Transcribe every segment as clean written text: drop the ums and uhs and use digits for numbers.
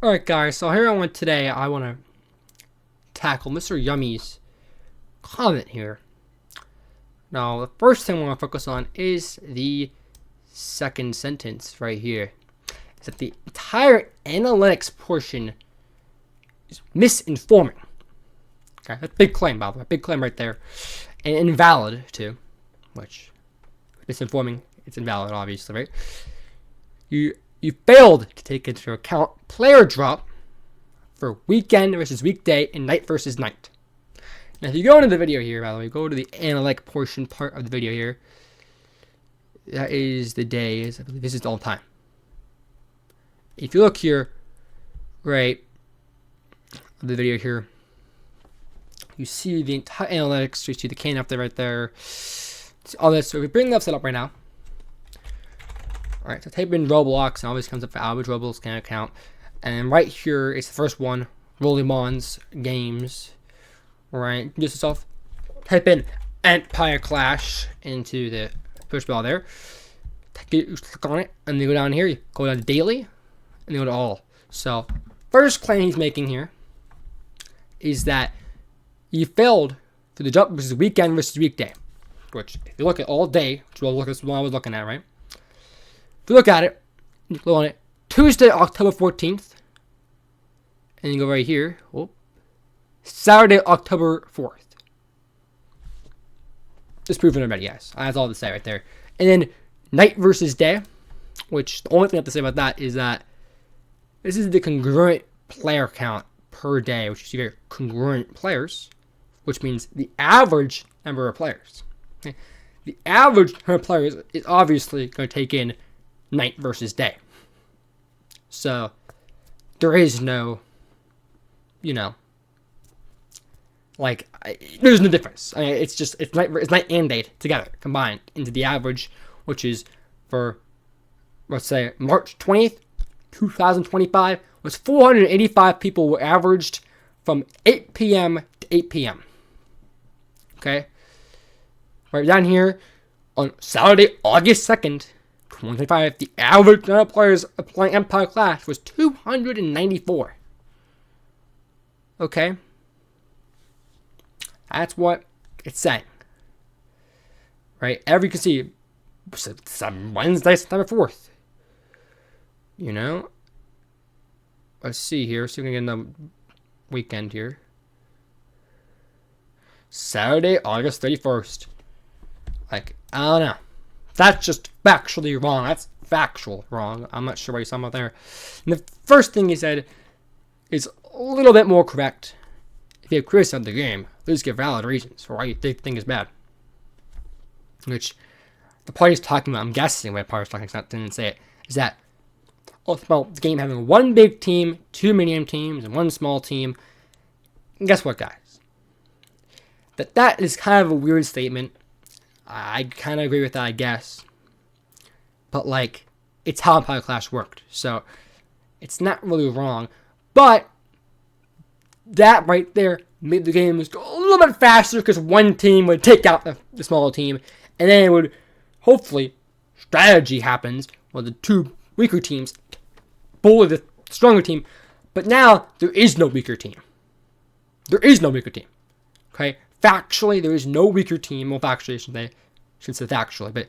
Alright guys, so here today I want to tackle Mr. Yummy's comment here. Now the first thing I want to focus on is the second sentence right here. Is that the entire analytics portion is misinforming. Okay, that's a big claim, by the way. Big claim right there. And invalid too. Which, misinforming, it's invalid obviously, right? You failed to take into account player drop for weekend versus weekday and night versus night. Now, if you go into the video here, by the way, go to the analytic portion part of the video here. That is the days. I believe this is all time. If you look here, right, the video here, you see the entire analytics. You see the cane up there, right there. All this. So if we bring that set up right now. Alright, so type in Roblox and always comes up for average Roblox can account. And right here is the first one, Rollimons Games. Alright, just yourself. Type in Empire Clash into the push bar there. Click on it, and then go down here, you go down to daily, and then go to all. So, first claim he's making here is that you failed for the jump versus weekend versus weekday. Which, if you look at all day, which is what I was looking at, right? If you look at it, you click on it, Tuesday, October 14th, and you go right here, Saturday, October 4th. Just proven already, yes. That's all to say right there. And then night versus day, which the only thing I have to say about that is that this is the congruent player count per day, which is your congruent players, which means the average number of players. Okay? The average number of players is obviously going to take in night versus day. So there is no, there's no difference. I mean, it's night and day together combined into the average, which is for, let's say, March 20th, 2025 was 485 people were averaged from 8 p.m. to 8 p.m. Okay, right down here on Saturday, August 2nd. 2025, the average number of players playing Empire Clash was 294. Okay? That's what it's saying. Right? You can see, Wednesday, September 4th. Let's see here. See if we can get in the weekend here. Saturday, August 31st. I don't know. That's just factually wrong. That's factual wrong. I'm not sure what you saw about there. And the first thing he said is a little bit more correct. If you have criticized the game, please give valid reasons for why you think is bad. Which the party's talking about, I'm guessing what the party's talking about, didn't say it, is that about the game having one big team, two medium teams, and one small team. And guess what, guys? That is kind of a weird statement. I kind of agree with that, I guess. But, it's how Empire Clash worked. So, it's not really wrong. But, that right there made the game go a little bit faster because one team would take out the smaller team. And then it would, hopefully, strategy happens where the two weaker teams bully the stronger team. But now, there is no weaker team. There is no weaker team. Okay? Factually, there is no weaker team. Well, factually, I shouldn't say factually, but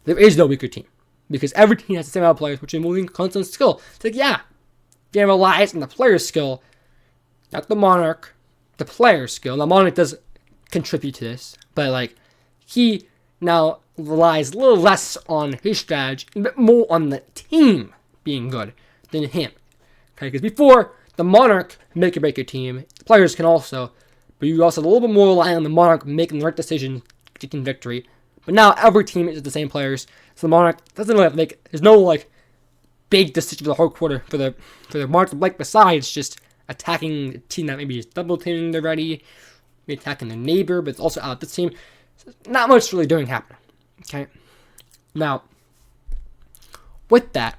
there is no weaker team. Because every team has the same amount of players, which is moving constant skill. It's the game relies on the player's skill, not the Monarch, the player's skill. Now, Monarch does contribute to this, but, he now relies a little less on his strategy, a bit more on the team being good than him. Okay, because before, the Monarch make or break your team. The players can also. But you also a little bit more rely on the Monarch making the right decision, getting victory. But now every team is the same players, so the Monarch doesn't really have to make. There's no big decision for the whole quarter for the Monarch. Besides just attacking the team that maybe is double teaming already, maybe attacking the neighbor, but it's also out this team. So not much really doing happening. Okay. Now, with that,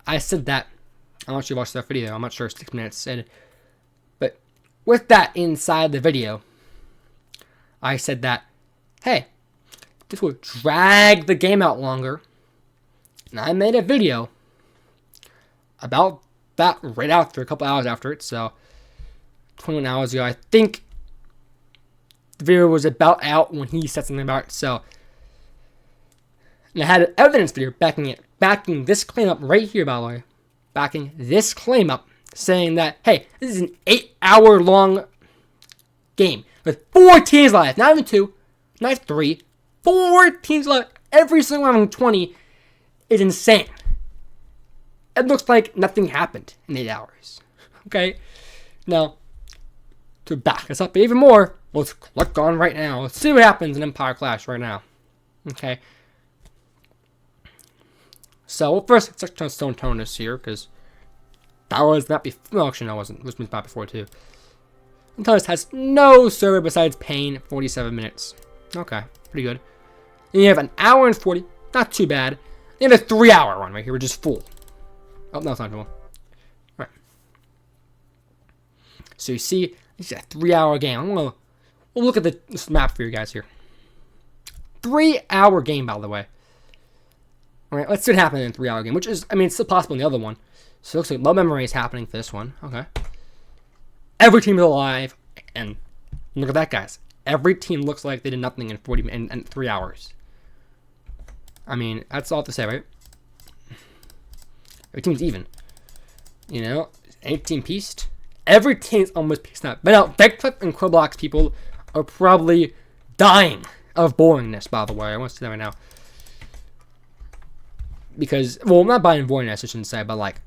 I said that. I want you to watch that video. I'm not sure 6 minutes said. With that inside the video, I said that, hey, this will drag the game out longer. And I made a video about that right after, a couple hours after it. So 21 hours ago, I think the video was about out when he said something about it. So, and I had an evidence video backing this claim up right here, by the way. Backing this claim up, saying that, hey, this is an 8-hour long game with 4 teams live, not even 2, not 3, 4 teams live. Every single one of them 20 is insane. It looks like nothing happened in 8 hours. Okay? Now, to back us up even more, let's click on right now. Let's see what happens in Empire Clash right now. Okay? So, first, let's touch on Stone Tonus here, because that was not before. No, actually, no, it wasn't. It was not before, too. Stone Tonus has no server besides Pain, 47 minutes. Okay, pretty good. Then you have an hour and 40, not too bad. Then you have a 3-hour one right here, which is full. Oh, no, it's not full. Alright. So, you see, it's a 3-hour game. We'll look at this map for you guys here. 3-hour game, by the way. Alright, let's see what happens in a 3-hour game, which is, I mean, it's still possible in the other one. So it looks like low memory is happening for this one. Okay. Every team is alive, and look at that, guys. Every team looks like they did nothing in 3 hours. I mean, that's all to say, right? Every team's even. You know, any team pieced. Every team's almost pieced up. But now, Deckclip and Quiblox people are probably dying of boringness, by the way. I want to say that right now. Because, well, not buying boringness, I shouldn't say, but like,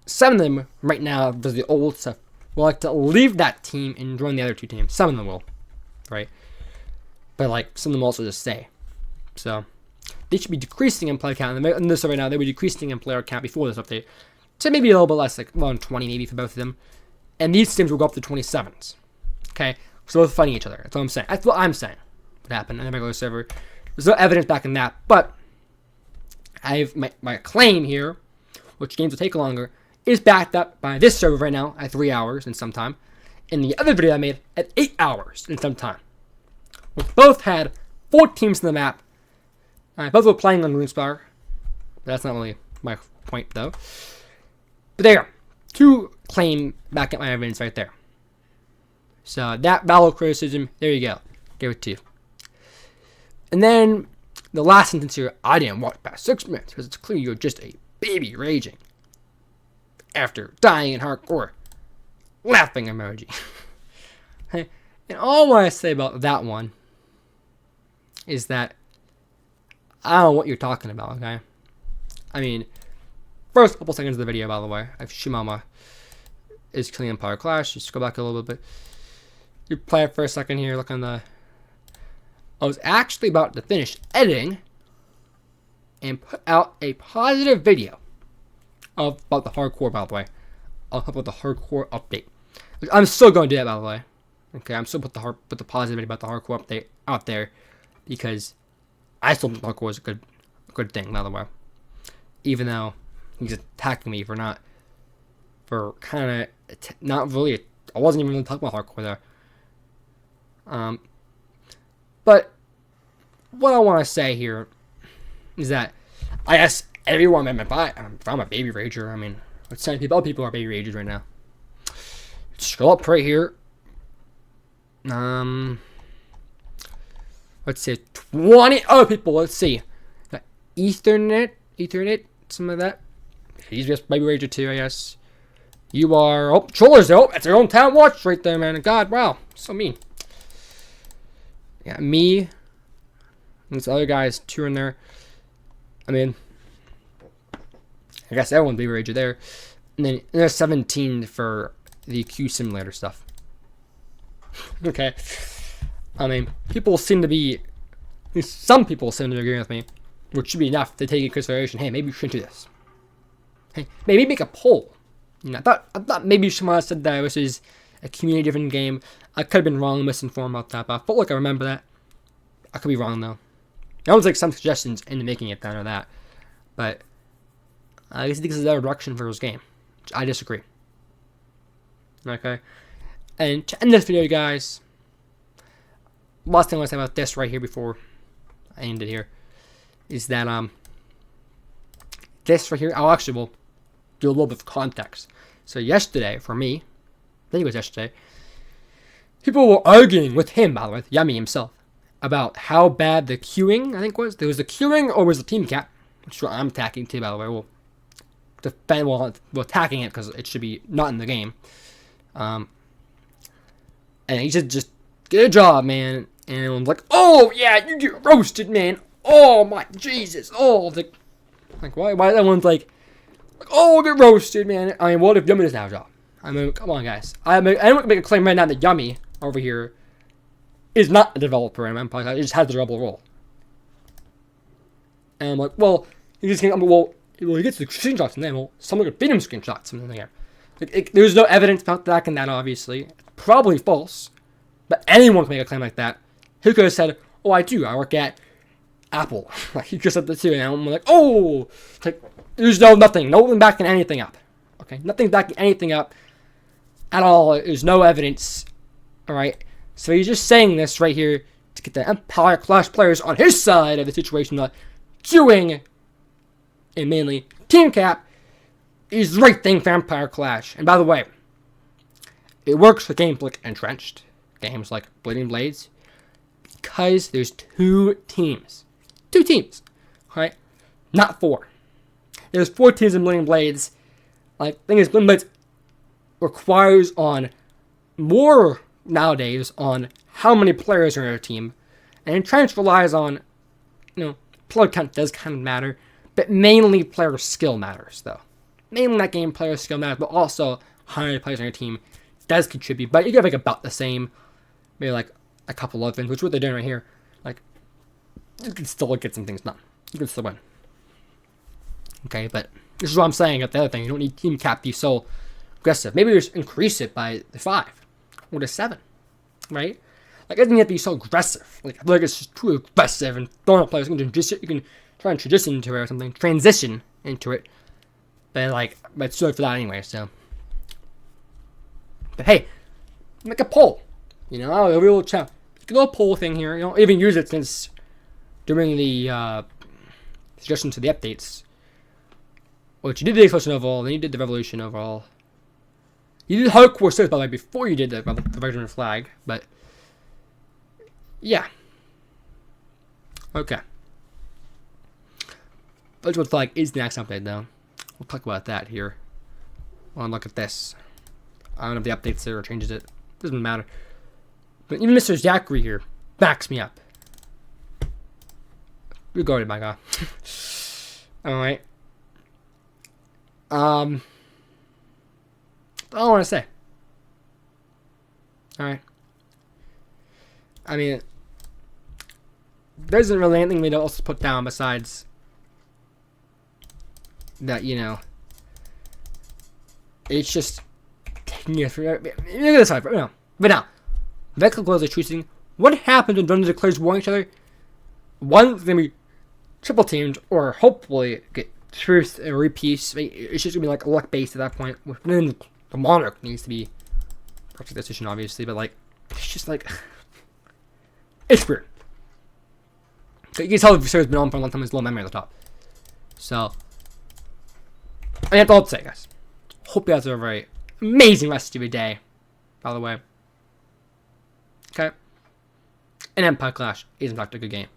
some of them right now, does the old stuff, will like to leave that team and join the other 2 teams. Some of them will, right? But like, some of them also just stay. So, they should be decreasing in player count. In this right now, they were decreasing in player count before this update. So maybe a little bit less, like around 20 maybe for both of them. And these teams will go up to 27s. Okay? So both fighting each other. That's what I'm saying. That's what I'm saying. What happened on the regular server. There's no evidence back in that. But I have my claim here, which games will take longer, is backed up by this server right now at 3 hours and some time. And the other video I made at 8 hours and some time. We both had 4 teams in the map. Both were playing on Runespire. But that's not really my point, though. But there you go. 2 claim back at my evidence right there. So that valid criticism, there you go. Give it to you. And then the last sentence here, I didn't watch past 6 minutes because it's clear you're just a baby raging after dying in hardcore. Laughing emoji. And all I say about that one is that I don't know what you're talking about, okay? I mean, first couple seconds of the video, by the way, if Shimama is killing Empire Clash, just go back a little bit. You play it for a second here, look on the... I was actually about to finish editing and put out a positive video about the hardcore, by the way. I'll talk about the hardcore update. I'm still going to do that, by the way. Okay, I'm still put the positive video about the hardcore update out there because I still think hardcore is a good thing, by the way. Even though he's attacking me for not really. I wasn't even really talking about hardcore there. But what I want to say here is that I guess everyone, if I'm a baby rager, I mean, let's say other people are baby ragers right now. Scroll up right here. Let's say 20 other people. Let's see. Got Ethernet, some of that. He's just baby rager too, I guess. You are. Oh, Trollers. Oh, that's your own town watch right there, man. God, wow, so mean. Yeah, me. And these other guys, 2 in there. I mean, I guess everyone baby rager there. And then there's 17 for the Q simulator stuff. Okay. I mean, people seem to be, at least some people seem to be agreeing with me, which should be enough to take into consideration. Hey, maybe we shouldn't do this. Hey, maybe make a poll. You know, I thought maybe someone said that this is a community-driven game. I could have been wrong, misinformed about that, but I felt like I remember that. I could be wrong though. There was like some suggestions into making it that or that, but I guess this is the direction for this game. I disagree. Okay, and to end this video, guys, last thing I want to say about this right here before I end it here is that this right here, do a little bit of context. So yesterday, for me, I think it was yesterday, people were arguing with him, by the way, with Yummy himself, about how bad the queuing, I think was. There was the queuing or was the team cap, which I'm attacking too, by the way. We'll defend while we're attacking it because it should be not in the game. And he said, just get a job, man. And everyone's like, oh, yeah, you get roasted, man. Oh, my Jesus. Oh, like why everyone's like, oh, get roasted, man. I mean, what if Yummy doesn't have a job? I mean, come on, guys. I'm going to make a claim right now that Yummy over here is not a developer in my podcast. It just has the rebel role. And I'm like, well, he gets the screenshots and then, well, someone could feed him screenshots and then there. There's no evidence about that and that, obviously. Probably false. But anyone can make a claim like that. He could have said, oh, I do. I work at Apple. Like, he could have said that too. And I'm like, oh, like, there's nothing. No one backing anything up. Okay? Nothing backing anything up at all. There's no evidence. Alright? So he's just saying this right here to get the Empire Clash players on his side of the situation, not queuing and mainly team cap is the right thing for Empire Clash. And by the way, it works for games like Entrenched, games like Bleeding Blades, because there's two teams. Two teams, right? Not four. There's 4 teams in Bleeding Blades. Like, thing is, Bleeding Blades requires on more nowadays on how many players are in a team. And Entrenched relies on, player count does kind of matter, but mainly player skill matters, though. Mainly that game player skill matters, but also how many players on your team does contribute. But you get like about the same, maybe like a couple of things, which is what they're doing right here. Like, you can still get some things done. You can still win. Okay, but this is what I'm saying at the other thing. You don't need team cap to be so aggressive. Maybe just increase it by the 5 or the 7, right? Like, it doesn't have to be so aggressive. Like, I feel like it's just too aggressive and throwing players. You can try and transition into it or something. Transition into it. But it's too late for that anyway, so. But hey, make a poll. A real chat. A little poll thing here. Even use it since during the suggestions to the updates. Which you did the Explosion overall, then you did the Revolution overall. You did Hardcore Series, by the way, before you did the Virgin Flag, but yeah. Okay. Virgin Flag is the next update, though. We'll talk about that here. Well, look at this. I don't know if the updates there or changes it. Doesn't matter. But even Mr. Zachary here backs me up. Regarded, my God. Alright. That's all I want to say. Alright. I mean, there isn't really anything we to also put down besides that, it's just taking it for. Look at this side, but now, Vexel Glows are choosing. What happens when Dungeons declares war on each other? One's gonna be triple teamed, or hopefully get truth and repeats. It's just gonna be like luck based at that point. Then the Monarch needs to be perfect decision, obviously, but it's just it's weird. You can tell the series has been on for a long time. There's low memory at the top. So, that's all to say, guys. Hope you guys have a very amazing rest of your day, by the way. Okay? And Empire Clash is in fact a good game.